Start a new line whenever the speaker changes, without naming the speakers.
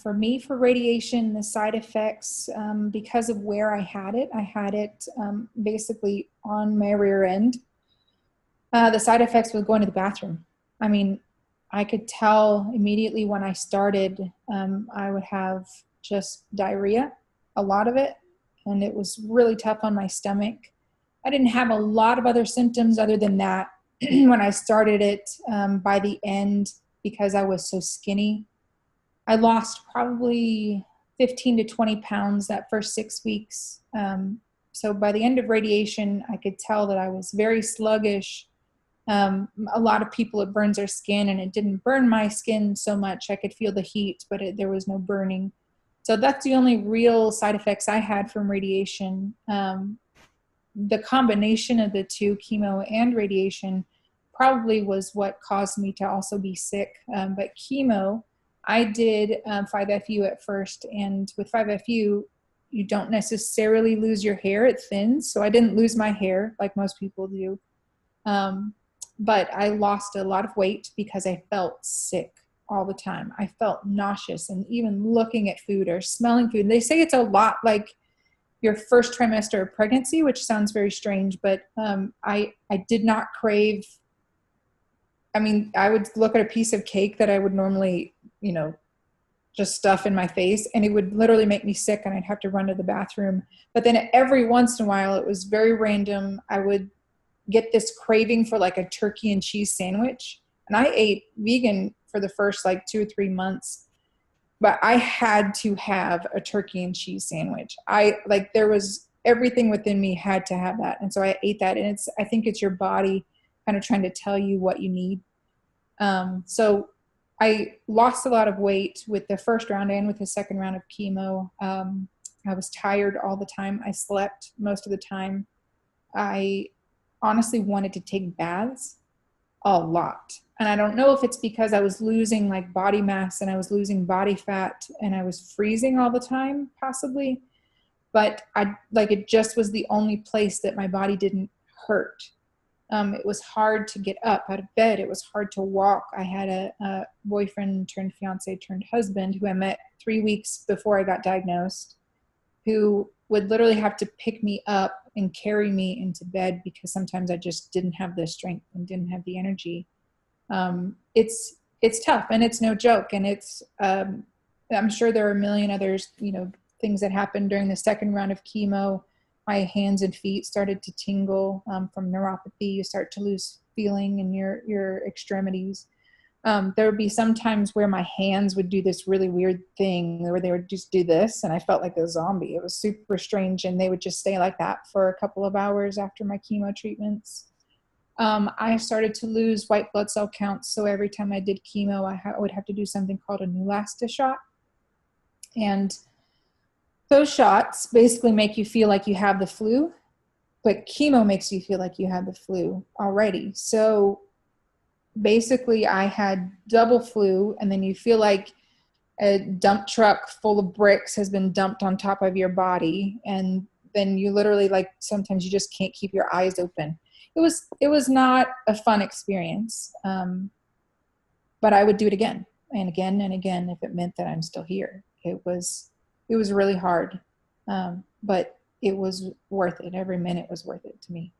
For me, for radiation, the side effects, because of where I had it basically on my rear end. The side effects was going to the bathroom. I mean, I could tell immediately when I started, I would have just diarrhea, a lot of it, and it was really tough on my stomach. I didn't have a lot of other symptoms other than that when I started it. By the end, because I was so skinny, I lost probably 15 to 20 pounds that first 6 weeks. So by the end of radiation, I could tell that I was very sluggish. A lot of people, it burns their skin, and it didn't burn my skin so much. I could feel the heat, but there was no burning. So that's the only real side effects I had from radiation. The combination of the two, chemo and radiation, probably was what caused me to also be sick. But chemo, I did 5FU at first, and with 5FU, you don't necessarily lose your hair, it thins. So I didn't lose my hair like most people do. But I lost a lot of weight because I felt sick all the time. I felt nauseous, and even looking at food or smelling food. They say it's a lot like your first trimester of pregnancy, which sounds very strange, but I did not crave. I mean, I would look at a piece of cake that I would normally, just stuff in my face, and it would literally make me sick, and I'd have to run to the bathroom. But then every once in a while, it was very random, I would get this craving for like a turkey and cheese sandwich. And I ate vegan for the first like 2 or 3 months, but I had to have a turkey and cheese sandwich. There was everything within me had to have that. And so I ate that, and I think it's your body kind of trying to tell you what you need. So I lost a lot of weight with the first round and with the second round of chemo. I was tired all the time. I slept most of the time. I honestly wanted to take baths a lot. And I don't know if it's because I was losing like body mass and I was losing body fat and I was freezing all the time, possibly. But it just was the only place that my body didn't hurt. It was hard to get up out of bed. It was hard to walk. I had a boyfriend turned fiance turned husband who I met 3 weeks before I got diagnosed, who would literally have to pick me up and carry me into bed because sometimes I just didn't have the strength and didn't have the energy. It's tough, and it's no joke. And I'm sure there are a million others, things that happened during the second round of chemo. My hands and feet started to tingle from neuropathy. You start to lose feeling in your extremities. There would be some times where my hands would do this really weird thing where they would just do this, and I felt like a zombie. It was super strange, and they would just stay like that for a couple of hours after my chemo treatments. I started to lose white blood cell counts, so every time I did chemo, I would have to do something called a Neulasta shot. And those shots basically make you feel like you have the flu, but chemo makes you feel like you have the flu already. So basically I had double flu, and then you feel like a dump truck full of bricks has been dumped on top of your body. And then you literally, sometimes you just can't keep your eyes open. It was not a fun experience. But I would do it again and again and again if it meant that I'm still here. It was really hard. But it was worth it. Every minute was worth it to me.